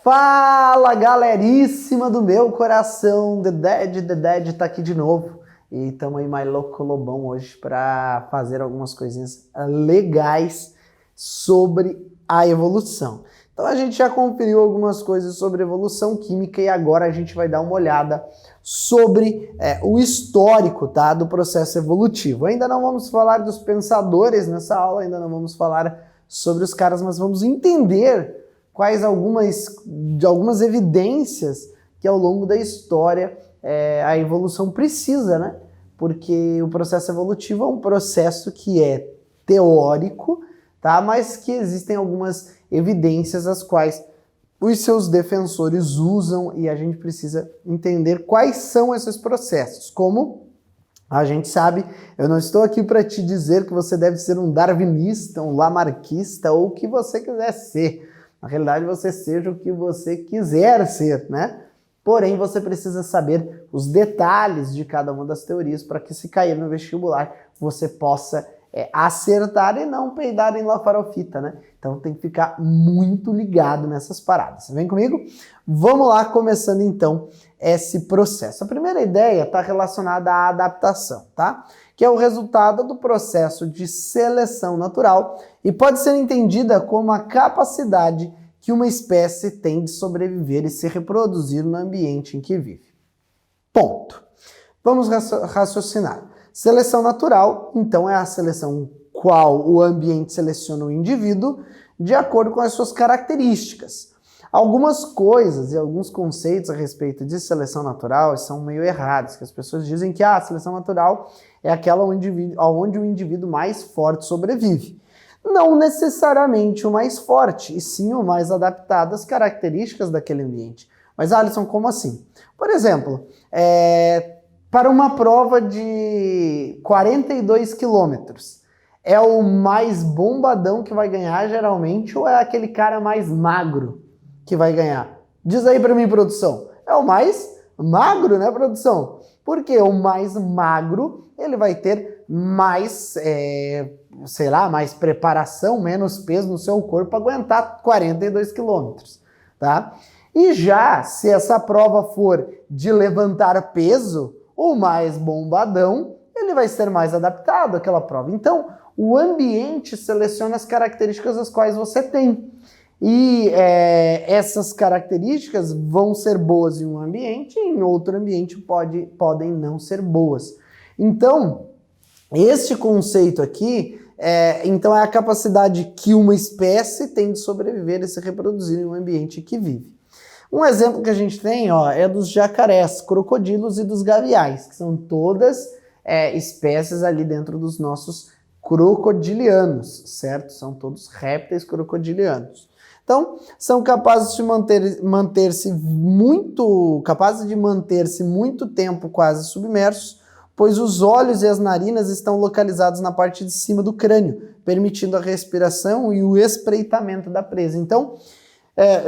Fala, galeríssima do meu coração, The Dead tá aqui de novo e estamos aí mais louco lobão hoje para fazer algumas coisinhas legais sobre a evolução. Então a gente já conferiu algumas coisas sobre evolução química e agora a gente vai dar uma olhada sobre o histórico, tá, do processo evolutivo. Ainda não vamos falar dos pensadores nessa aula, ainda não vamos falar sobre os caras, mas vamos entender quais algumas evidências que ao longo da história a evolução precisa, né? Porque o processo evolutivo é um processo que é teórico, tá? Mas que existem algumas evidências as quais os seus defensores usam e a gente precisa entender quais são esses processos. Como a gente sabe, eu não estou aqui para te dizer que você deve ser um darwinista, um lamarquista ou o que você quiser ser. Na realidade, você seja o que você quiser ser, né? Porém, você precisa saber os detalhes de cada uma das teorias para que, se cair no vestibular, você possa acertar e não peidar em la farofita, né? Então tem que ficar muito ligado nessas paradas. Vem comigo? Vamos lá, começando então esse processo. A primeira ideia está relacionada à adaptação, tá? Que é o resultado do processo de seleção natural e pode ser entendida como a capacidade que uma espécie tem de sobreviver e se reproduzir no ambiente em que vive. Ponto. Vamos raciocinar. Seleção natural, então, é a seleção qual o ambiente seleciona o indivíduo de acordo com as suas características. Algumas coisas e alguns conceitos a respeito de seleção natural são meio errados, que as pessoas dizem que a seleção natural é aquela onde o indivíduo mais forte sobrevive. Não necessariamente o mais forte, e sim o mais adaptado às características daquele ambiente. Mas, Alisson, como assim? Por exemplo, para uma prova de 42 quilômetros, é o mais bombadão que vai ganhar geralmente ou é aquele cara mais magro que vai ganhar? Diz aí para mim, produção. É o mais magro, né, produção? Porque o mais magro, ele vai ter mais, mais preparação, menos peso no seu corpo para aguentar 42 quilômetros, tá? E já, se essa prova for de levantar peso, o mais bombadão, ele vai ser mais adaptado àquela prova. Então, o ambiente seleciona as características as quais você tem. E essas características vão ser boas em um ambiente e em outro ambiente podem não ser boas. Então, este conceito aqui é a capacidade que uma espécie tem de sobreviver e se reproduzir em um ambiente que vive. Um exemplo que a gente tem é dos jacarés, crocodilos e dos gaviais, que são todas espécies ali dentro dos nossos crocodilianos, certo? São todos répteis crocodilianos. Então, são capazes de manter-se muito tempo quase submersos, pois os olhos e as narinas estão localizados na parte de cima do crânio, permitindo a respiração e o espreitamento da presa. Então,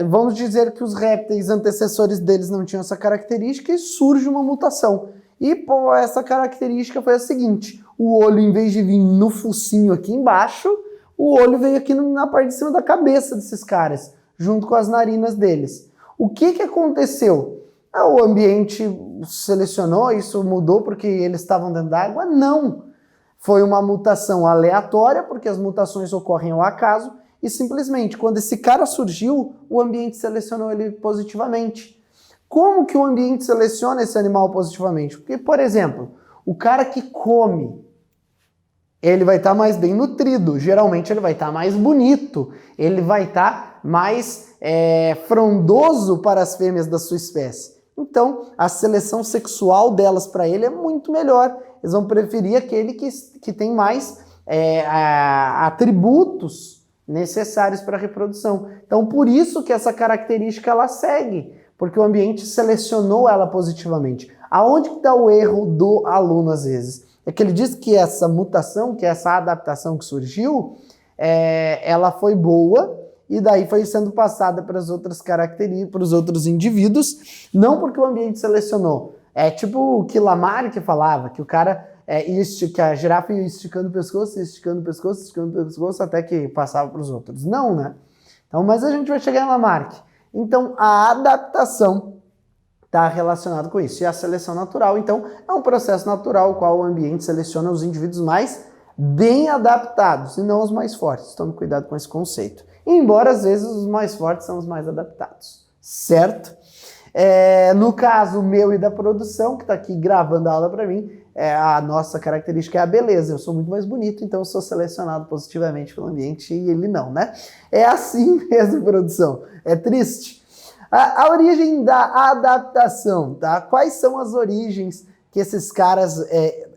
vamos dizer que os répteis antecessores deles não tinham essa característica e surge uma mutação. E essa característica foi a seguinte: o olho, em vez de vir no focinho aqui embaixo, o olho veio aqui na parte de cima da cabeça desses caras, junto com as narinas deles. O que aconteceu? O ambiente selecionou, isso mudou porque eles estavam dentro d'água? Não. Foi uma mutação aleatória, porque as mutações ocorrem ao acaso, e simplesmente, quando esse cara surgiu, o ambiente selecionou ele positivamente. Como que o ambiente seleciona esse animal positivamente? Porque, por exemplo, o cara que come, ele vai estar mais bem nutrido, geralmente ele vai estar mais bonito, ele vai estar mais frondoso para as fêmeas da sua espécie. Então, a seleção sexual delas para ele é muito melhor. Eles vão preferir aquele que tem mais atributos necessários para a reprodução. Então, por isso que essa característica ela segue, porque o ambiente selecionou ela positivamente. Aonde que está o erro do aluno às vezes? É que ele diz que essa mutação, que essa adaptação que surgiu, ela foi boa e daí foi sendo passada para as outras características, para os outros indivíduos, não porque o ambiente selecionou. É tipo o que Lamarck falava, que o cara que a girafa ia esticando o pescoço, esticando o pescoço, esticando o pescoço, até que passava para os outros. Não, né? Então, mas a gente vai chegar em Lamarck. Então, a adaptação está relacionada com isso. E a seleção natural, então, é um processo natural o qual o ambiente seleciona os indivíduos mais bem adaptados e não os mais fortes. Tome cuidado com esse conceito. Embora, às vezes, os mais fortes são os mais adaptados, certo? No caso meu e da produção, que está aqui gravando a aula para mim, a nossa característica é a beleza. Eu sou muito mais bonito, então eu sou selecionado positivamente pelo ambiente e ele não, né? É assim mesmo, produção. É triste. A origem da adaptação, tá? Quais são as origens que esses caras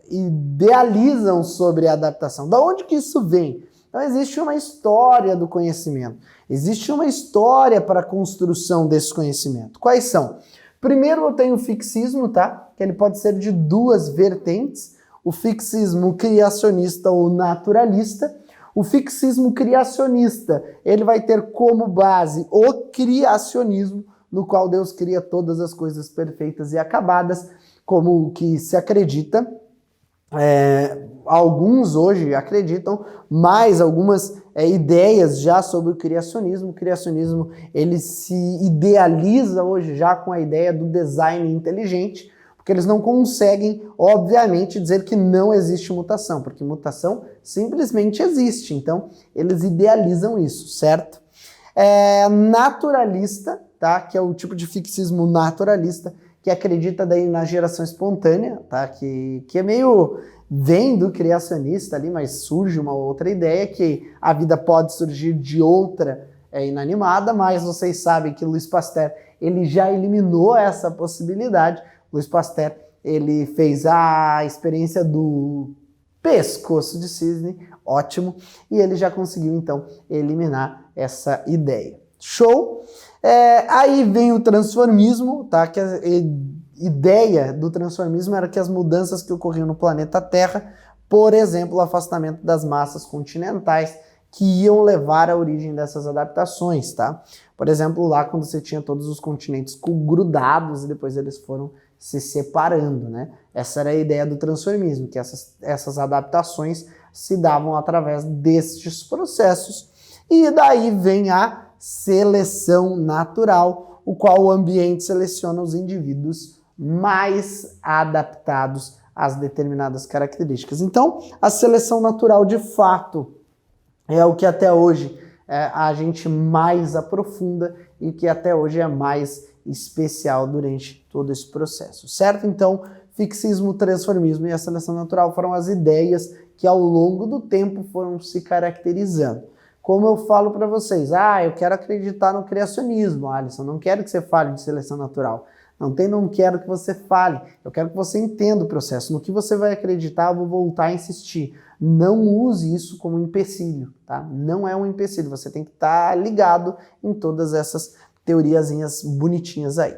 idealizam sobre a adaptação? Da onde que isso vem? Então existe uma história do conhecimento. Existe uma história para a construção desse conhecimento. Quais são? Primeiro eu tenho o fixismo, tá? Que ele pode ser de duas vertentes. O fixismo criacionista ou naturalista. O fixismo criacionista, ele vai ter como base o criacionismo, no qual Deus cria todas as coisas perfeitas e acabadas, como o que se acredita. Alguns hoje acreditam, mais algumas ideias já sobre o criacionismo. O criacionismo, ele se idealiza hoje já com a ideia do design inteligente, porque eles não conseguem, obviamente, dizer que não existe mutação, porque mutação simplesmente existe. Então, eles idealizam isso, certo? Naturalista, tá? Que é o tipo de fixismo naturalista, que acredita daí na geração espontânea, tá? Que é meio... vem do criacionista ali, mas surge uma outra ideia que a vida pode surgir de outra inanimada, mas vocês sabem que Louis Pasteur, ele já eliminou essa possibilidade. Louis Pasteur, ele fez a experiência do pescoço de cisne, ótimo, e ele já conseguiu, então, eliminar essa ideia. Show? Aí vem o transformismo, tá? Que a ideia do transformismo era que as mudanças que ocorriam no planeta Terra, por exemplo, o afastamento das massas continentais, que iam levar à origem dessas adaptações, tá? Por exemplo, lá quando você tinha todos os continentes grudados e depois eles foram se separando, né? Essa era a ideia do transformismo, que essas adaptações se davam através destes processos. E daí vem a seleção natural, o qual o ambiente seleciona os indivíduos mais adaptados às determinadas características. Então, a seleção natural, de fato, é o que até hoje a gente mais aprofunda e que até hoje é mais especial durante todo esse processo, certo? Então, fixismo, transformismo e a seleção natural foram as ideias que ao longo do tempo foram se caracterizando. Como eu falo para vocês, eu quero acreditar no criacionismo, Alisson, não quero que você fale de seleção natural. Não quero que você fale, eu quero que você entenda o processo. No que você vai acreditar, eu vou voltar a insistir. Não use isso como um empecilho, tá? Não é um empecilho, você tem que estar ligado em todas essas teoriazinhas bonitinhas aí.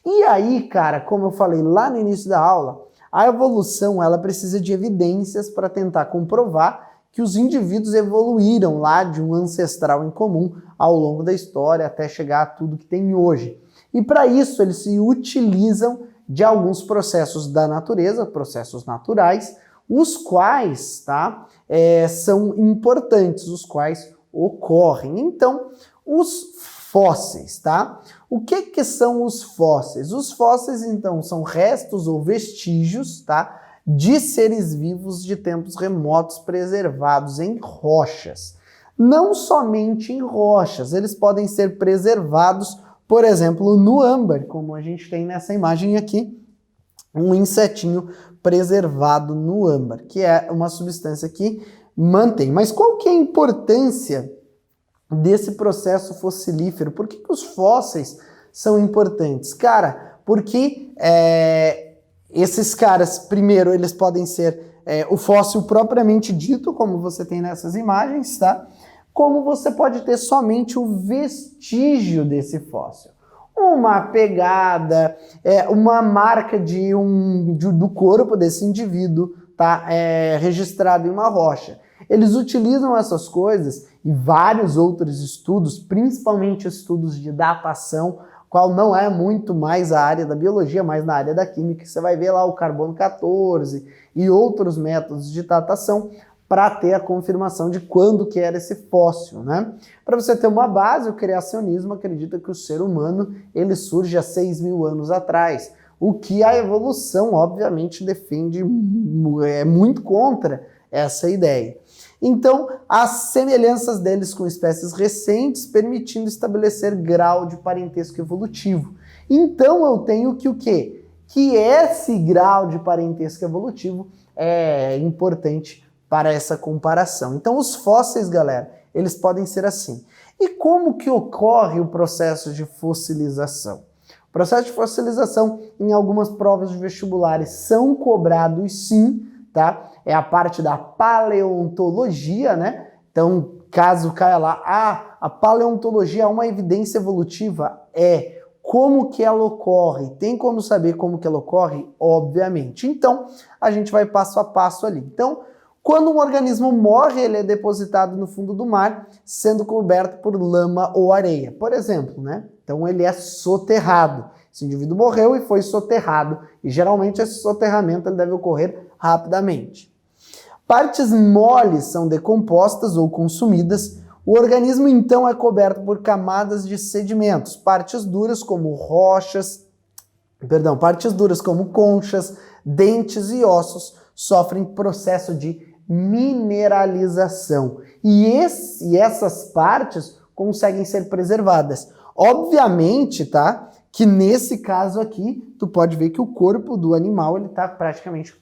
E aí, cara, como eu falei lá no início da aula, a evolução, ela precisa de evidências para tentar comprovar que os indivíduos evoluíram lá de um ancestral em comum ao longo da história até chegar a tudo que tem hoje. E para isso eles se utilizam de alguns processos da natureza, processos naturais, os quais são importantes, os quais ocorrem. Então, os fósseis, tá? O que são os fósseis? Os fósseis, então, são restos ou vestígios, tá? De seres vivos de tempos remotos preservados em rochas. Não somente em rochas, eles podem ser preservados, por exemplo, no âmbar, como a gente tem nessa imagem aqui, um insetinho preservado no âmbar, que é uma substância que mantém. Mas qual que é a importância desse processo fossilífero? Por que os fósseis são importantes? Cara, porque esses caras, primeiro, eles podem ser o fóssil propriamente dito, como você tem nessas imagens, tá? Como você pode ter somente o vestígio desse fóssil. Uma pegada, uma marca do corpo desse indivíduo, tá? Registrado em uma rocha. Eles utilizam essas coisas e vários outros estudos, principalmente estudos de datação, qual não é muito mais a área da biologia, mas na área da química, você vai ver lá o carbono 14 e outros métodos de datação para ter a confirmação de quando que era esse fóssil, né? Para você ter uma base, o criacionismo acredita que o ser humano ele surge há 6.000 anos atrás, o que a evolução, obviamente, defende muito contra essa ideia. Então, as semelhanças deles com espécies recentes, permitindo estabelecer grau de parentesco evolutivo. Então, eu tenho que o quê? Que esse grau de parentesco evolutivo é importante para essa comparação. Então, os fósseis, galera, eles podem ser assim. E como que ocorre o processo de fossilização? O processo de fossilização, em algumas provas de vestibulares, são cobrados sim, tá? É a parte da paleontologia, né? Então, caso caia lá, a paleontologia é uma evidência evolutiva? É. Como que ela ocorre? Tem como saber como que ela ocorre? Obviamente. Então, a gente vai passo a passo ali. Então, quando um organismo morre, ele é depositado no fundo do mar, sendo coberto por lama ou areia, por exemplo, né? Então ele é soterrado. Esse indivíduo morreu e foi soterrado, e geralmente esse soterramento ele deve ocorrer rapidamente. Partes moles são decompostas ou consumidas. O organismo então é coberto por camadas de sedimentos, partes duras como conchas, dentes e ossos sofrem processo de mineralização. E essas partes conseguem ser preservadas. Obviamente, tá? Que nesse caso aqui, tu pode ver que o corpo do animal ele está praticamente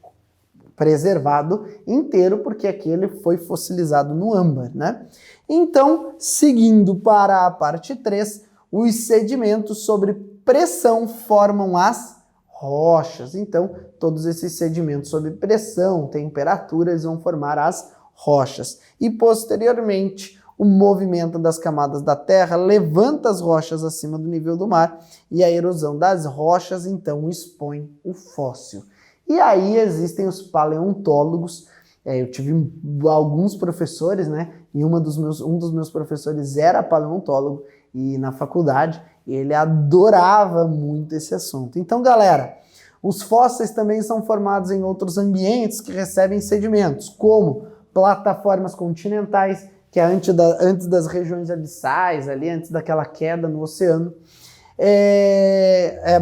preservado inteiro, porque aqui ele foi fossilizado no âmbar, né? Então, seguindo para a parte 3, os sedimentos sobre pressão formam as rochas. Então, todos esses sedimentos sob pressão, temperatura, eles vão formar as rochas. E, posteriormente, o movimento das camadas da terra levanta as rochas acima do nível do mar e a erosão das rochas, então, expõe o fóssil. E aí existem os paleontólogos. Eu tive alguns professores, né? E um dos meus professores era paleontólogo e na faculdade ele adorava muito esse assunto. Então, galera, os fósseis também são formados em outros ambientes que recebem sedimentos, como plataformas continentais, que é antes das regiões abissais, ali antes daquela queda no oceano,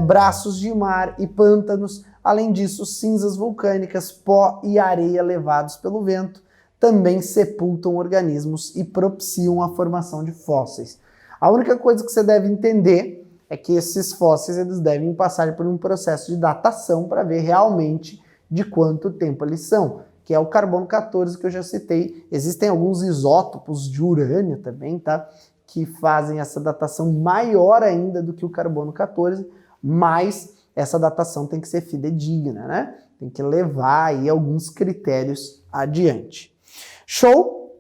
braços de mar e pântanos. Além disso, cinzas vulcânicas, pó e areia levados pelo vento também sepultam organismos e propiciam a formação de fósseis. A única coisa que você deve entender é que esses fósseis eles devem passar por um processo de datação para ver realmente de quanto tempo eles são, que é o carbono 14 que eu já citei. Existem alguns isótopos de urânio também, tá? Que fazem essa datação maior ainda do que o carbono 14, mas essa datação tem que ser fidedigna, né? Tem que levar aí alguns critérios adiante. Show?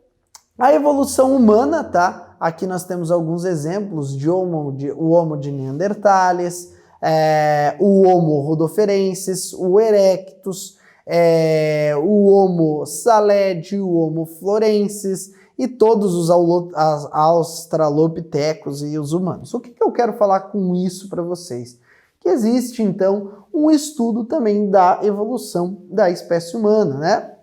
A evolução humana, tá? Aqui nós temos alguns exemplos de o Homo de Neanderthales, o Homo rhodoferensis, o Erectus, o Homo saledi, o Homo florensis e todos os australopitecos e os humanos. O que eu quero falar com isso para vocês? Que existe, então, um estudo também da evolução da espécie humana, né?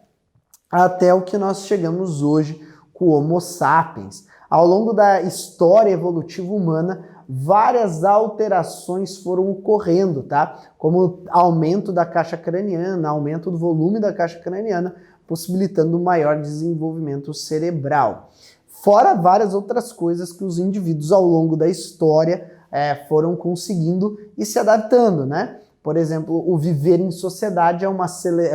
Até o que nós chegamos hoje com o Homo sapiens. Ao longo da história evolutiva humana, várias alterações foram ocorrendo, tá? Como aumento da caixa craniana, aumento do volume da caixa craniana, possibilitando um maior desenvolvimento cerebral. Fora várias outras coisas que os indivíduos ao longo da história foram conseguindo e se adaptando, né? Por exemplo, o viver em sociedade é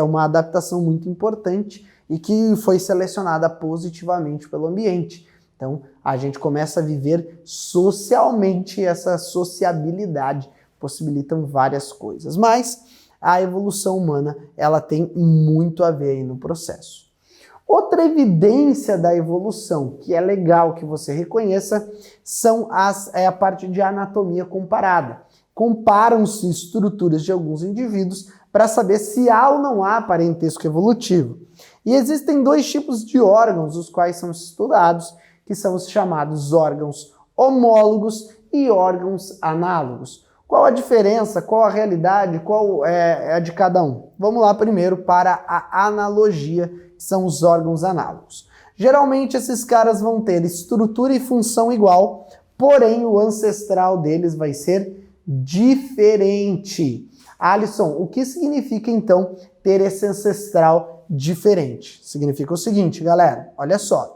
uma adaptação muito importante e que foi selecionada positivamente pelo ambiente. Então, a gente começa a viver socialmente, essa sociabilidade possibilitam várias coisas. Mas a evolução humana, ela tem muito a ver aí no processo. Outra evidência da evolução, que é legal que você reconheça, é a parte de anatomia comparada. Comparam-se estruturas de alguns indivíduos para saber se há ou não há parentesco evolutivo. E existem dois tipos de órgãos, os quais são estudados, que são os chamados órgãos homólogos e órgãos análogos. Qual a diferença, qual a realidade, qual é a de cada um? Vamos lá primeiro para a analogia, que são os órgãos análogos. Geralmente esses caras vão ter estrutura e função igual, porém o ancestral deles vai ser diferente. Alisson, o que significa então ter esse ancestral diferente? Significa o seguinte, galera, olha só.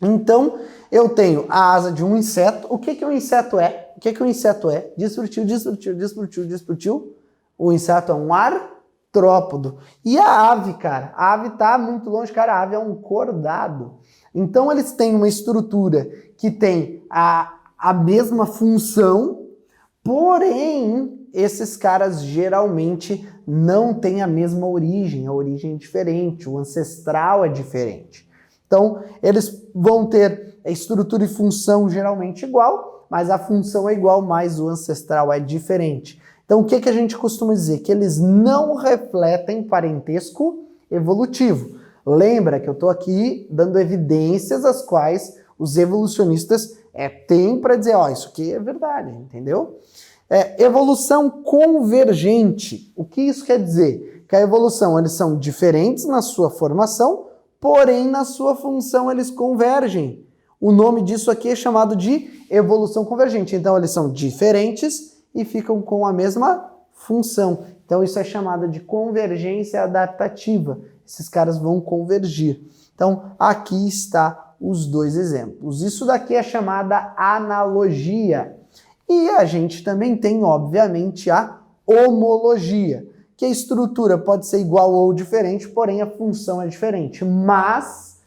Então, eu tenho a asa de um inseto. O que um inseto é? O que um inseto é? Diz pro tio. O inseto é um artrópodo. E a ave, cara? A ave tá muito longe, cara. A ave é um cordado. Então, eles têm uma estrutura que tem a mesma função, porém, esses caras geralmente não têm a mesma origem. A origem é diferente, o ancestral é diferente. Então, eles vão ter a estrutura e função geralmente igual, mas a função é igual, mas o ancestral é diferente. Então, o que a gente costuma dizer? Que eles não refletem parentesco evolutivo. Lembra que eu estou aqui dando evidências as quais os evolucionistas têm para dizer, ó, isso aqui é verdade, entendeu? Evolução convergente. O que isso quer dizer? Que a evolução, eles são diferentes na sua formação, porém, na sua função, eles convergem. O nome disso aqui é chamado de evolução convergente. Então, eles são diferentes e ficam com a mesma função. Então, isso é chamado de convergência adaptativa. Esses caras vão convergir. Então, aqui está os dois exemplos. Isso daqui é chamada analogia. E a gente também tem, obviamente, a homologia, que a estrutura pode ser igual ou diferente, porém a função é diferente, mas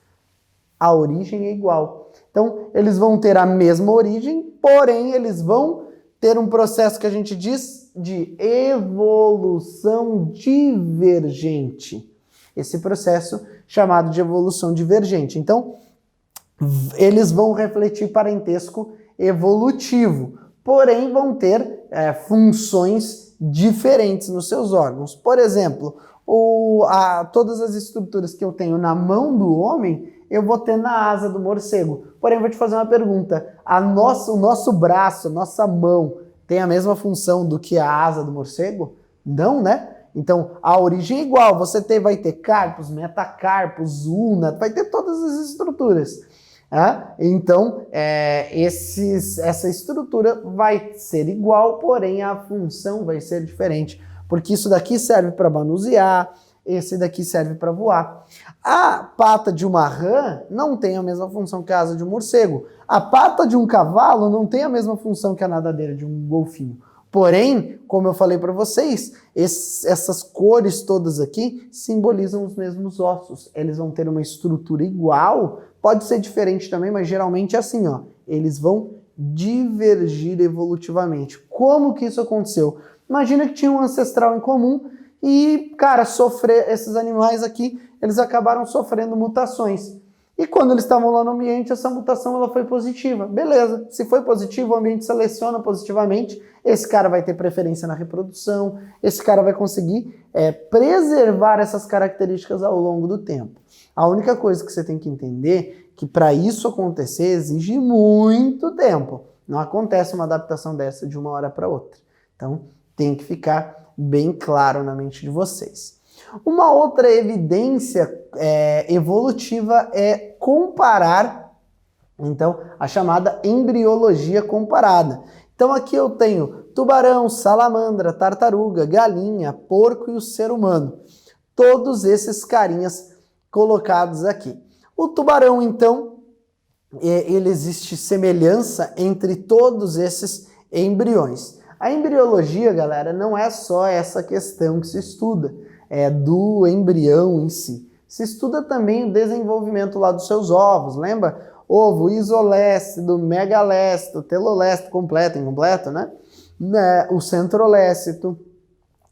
a origem é igual. Então, eles vão ter a mesma origem, porém eles vão ter um processo que a gente diz de evolução divergente. Esse processo chamado de evolução divergente. Então, eles vão refletir parentesco evolutivo, porém vão ter funções diferentes nos seus órgãos. Por exemplo, todas as estruturas que eu tenho na mão do homem, eu vou ter na asa do morcego. Porém, vou te fazer uma pergunta. O nosso braço, nossa mão, tem a mesma função do que a asa do morcego? Não, né? Então, a origem é igual. Você vai ter carpos, metacarpos, ulna, vai ter todas as estruturas. Então, essa estrutura vai ser igual, porém a função vai ser diferente, porque isso daqui serve para manusear, esse daqui serve para voar. A pata de uma rã não tem a mesma função que a asa de um morcego. A pata de um cavalo não tem a mesma função que a nadadeira de um golfinho. Porém, como eu falei para vocês, essas cores todas aqui simbolizam os mesmos ossos. Eles vão ter uma estrutura igual, pode ser diferente também, mas geralmente é assim, ó. Eles vão divergir evolutivamente. Como que isso aconteceu? Imagina que tinha um ancestral em comum e, cara, esses animais aqui, eles acabaram sofrendo mutações. E quando eles estavam lá no ambiente, essa mutação ela foi positiva. Beleza, se foi positivo, o ambiente seleciona positivamente, esse cara vai ter preferência na reprodução, esse cara vai conseguir preservar essas características ao longo do tempo. A única coisa que você tem que entender é que para isso acontecer exige muito tempo. Não acontece uma adaptação dessa de uma hora para outra. Então tem que ficar bem claro na mente de vocês. Uma outra evidência evolutiva é comparar, então, a chamada embriologia comparada. Então aqui eu tenho tubarão, salamandra, tartaruga, galinha, porco e o ser humano. Todos esses carinhas colocados aqui. O tubarão, então, ele existe semelhança entre todos esses embriões. A embriologia, galera, não é só essa questão que se estuda, do embrião em si. Se estuda também o desenvolvimento lá dos seus ovos, lembra? Ovo isolécido, megalécito, telolécito, completo, incompleto, né? O centrolécito.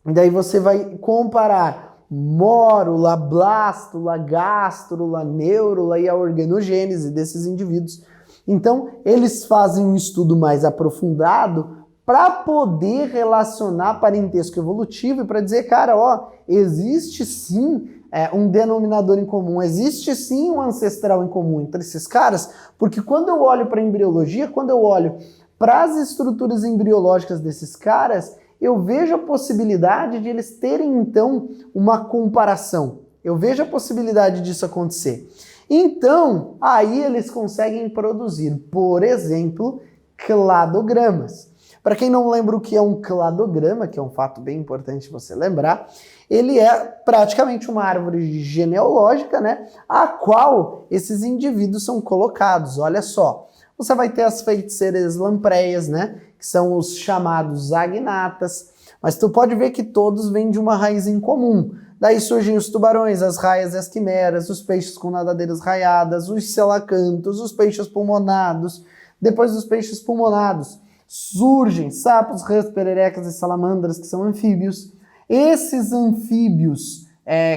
Daí você vai comparar mórula, blástula, gástrula, neurula e a organogênese desses indivíduos. Então, eles fazem um estudo mais aprofundado para poder relacionar parentesco evolutivo e para dizer, cara, ó, existe sim um denominador em comum, existe sim um ancestral em comum entre esses caras, porque quando eu olho para a embriologia, quando eu olho para as estruturas embriológicas desses caras, eu vejo a possibilidade de eles terem, então, uma comparação. Eu vejo a possibilidade disso acontecer. Então, aí eles conseguem produzir, por exemplo, cladogramas. Para quem não lembra o que é um cladograma, que é um fato bem importante você lembrar, ele é praticamente uma árvore genealógica, né, a qual esses indivíduos são colocados. Olha só, você vai ter as feiticeiras lampreias, né, que são os chamados agnatas, mas tu pode ver que todos vêm de uma raiz em comum. Daí surgem os tubarões, as raias e as quimeras, os peixes com nadadeiras raiadas, os selacantos, os peixes pulmonados. Depois dos peixes pulmonados, surgem sapos, rãs, pererecas e salamandras, que são anfíbios. Esses anfíbios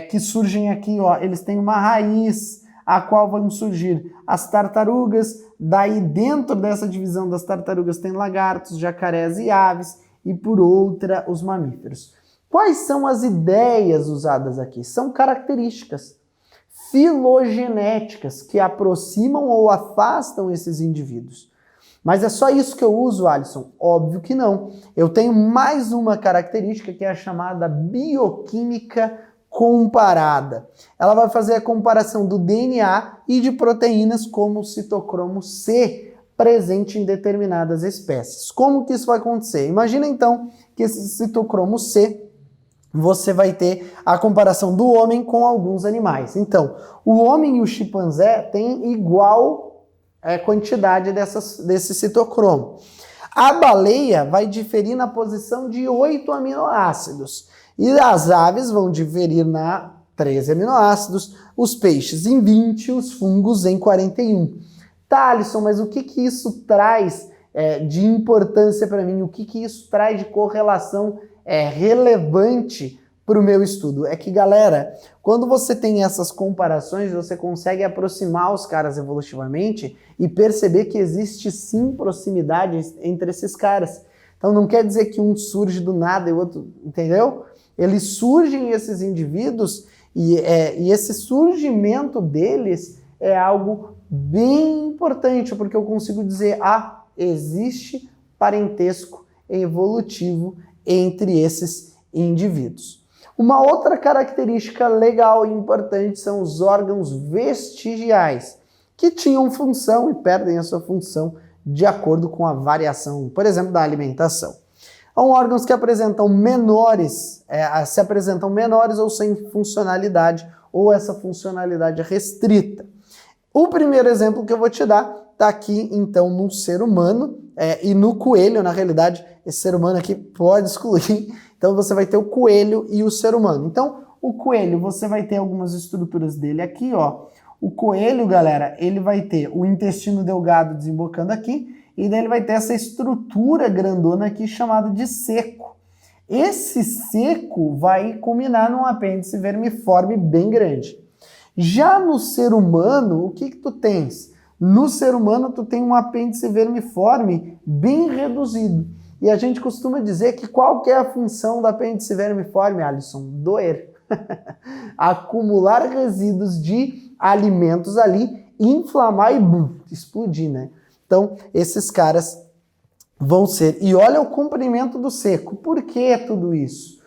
que surgem aqui, ó, eles têm uma raiz, a qual vão surgir as tartarugas. Daí dentro dessa divisão das tartarugas tem lagartos, jacarés e aves, e por outra os mamíferos. Quais são as ideias usadas aqui? São características filogenéticas que aproximam ou afastam esses indivíduos. Mas é só isso que eu uso, Alisson? Óbvio que não. Eu tenho mais uma característica que é a chamada bioquímica comparada. Ela vai fazer a comparação do DNA e de proteínas como o citocromo C presente em determinadas espécies. Como que isso vai acontecer? Imagina então que esse citocromo C, você vai ter a comparação do homem com alguns animais. Então, o homem e o chimpanzé têm igual quantidade desse citocromo. A baleia vai diferir na posição de 8 aminoácidos. E as aves vão diferir na 13 aminoácidos, os peixes em 20, os fungos em 41. Tá, Alisson, mas o que isso traz de importância para mim? O que isso traz de correlação relevante para o meu estudo? É que, galera, quando você tem essas comparações, você consegue aproximar os caras evolutivamente e perceber que existe sim proximidade entre esses caras. Então não quer dizer que um surge do nada e o outro, entendeu? Eles surgem, esses indivíduos, e esse surgimento deles é algo bem importante, porque eu consigo dizer, existe parentesco evolutivo entre esses indivíduos. Uma outra característica legal e importante são os órgãos vestigiais, que tinham função e perdem a sua função de acordo com a variação, por exemplo, da alimentação. São órgãos que apresentam menores, se apresentam menores ou sem funcionalidade, ou essa funcionalidade restrita. O primeiro exemplo que eu vou te dar está aqui, então, no ser humano e no coelho. Na realidade, esse ser humano aqui pode excluir. Então, você vai ter o coelho e o ser humano. Então, o coelho, você vai ter algumas estruturas dele aqui, ó. O coelho, galera, ele vai ter o intestino delgado desembocando aqui, e daí ele vai ter essa estrutura grandona aqui chamada de seco. Esse seco vai culminar num apêndice vermiforme bem grande. Já no ser humano, o que tu tens? No ser humano, tu tem um apêndice vermiforme bem reduzido. E a gente costuma dizer que qual que é a função do apêndice vermiforme, Alisson? Doer. Acumular resíduos de alimentos ali, inflamar e explodir, né? Então, esses caras vão ser... E olha o comprimento do seco. Por que tudo isso?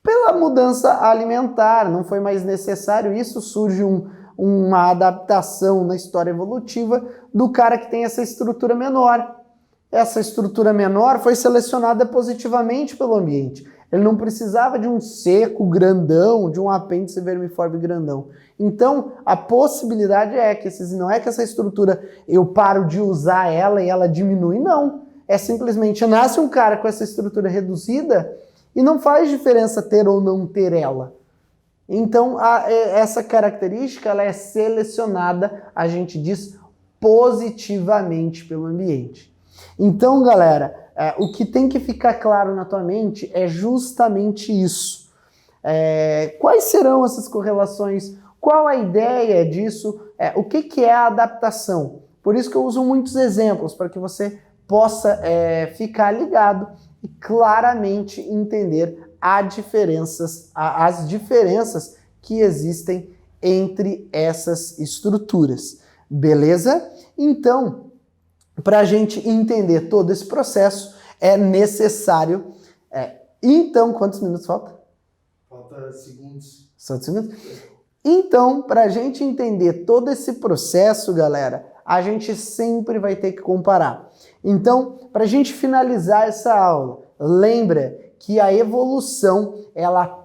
Pela mudança alimentar, não foi mais necessário isso, surge uma adaptação na história evolutiva do cara que tem essa estrutura menor. Essa estrutura menor foi selecionada positivamente pelo ambiente. Ele não precisava de um seco grandão, de um apêndice vermiforme grandão. Então, a possibilidade é que não é que essa estrutura eu paro de usar ela e ela diminui, não. É simplesmente nasce um cara com essa estrutura reduzida e não faz diferença ter ou não ter ela. Então, essa característica ela é selecionada, a gente diz, positivamente pelo ambiente. Então, galera, o que tem que ficar claro na tua mente é justamente isso. Quais serão essas correlações? Qual a ideia disso? O que é a adaptação? Por isso que eu uso muitos exemplos, para que você possa ficar ligado e claramente entender as diferenças que existem entre essas estruturas. Beleza? Então, para a gente entender todo esse processo, é necessário... Então, quantos minutos falta? Falta segundos. Só segundos? Então, para a gente entender todo esse processo, galera, a gente sempre vai ter que comparar. Então, para a gente finalizar essa aula, lembra que a evolução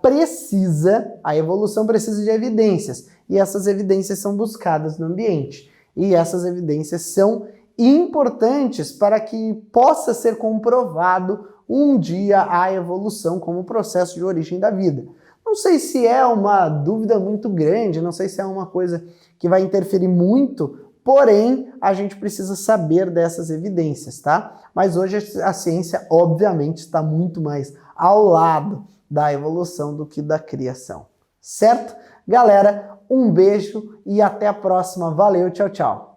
precisa de evidências, e essas evidências são buscadas no ambiente. E essas evidências são importantes para que possa ser comprovado um dia a evolução como processo de origem da vida. Não sei se é uma dúvida muito grande, não sei se é uma coisa que vai interferir muito, porém, a gente precisa saber dessas evidências, tá? Mas hoje a ciência, obviamente, está muito mais ao lado da evolução do que da criação, certo? Galera, um beijo e até a próxima. Valeu, tchau, tchau.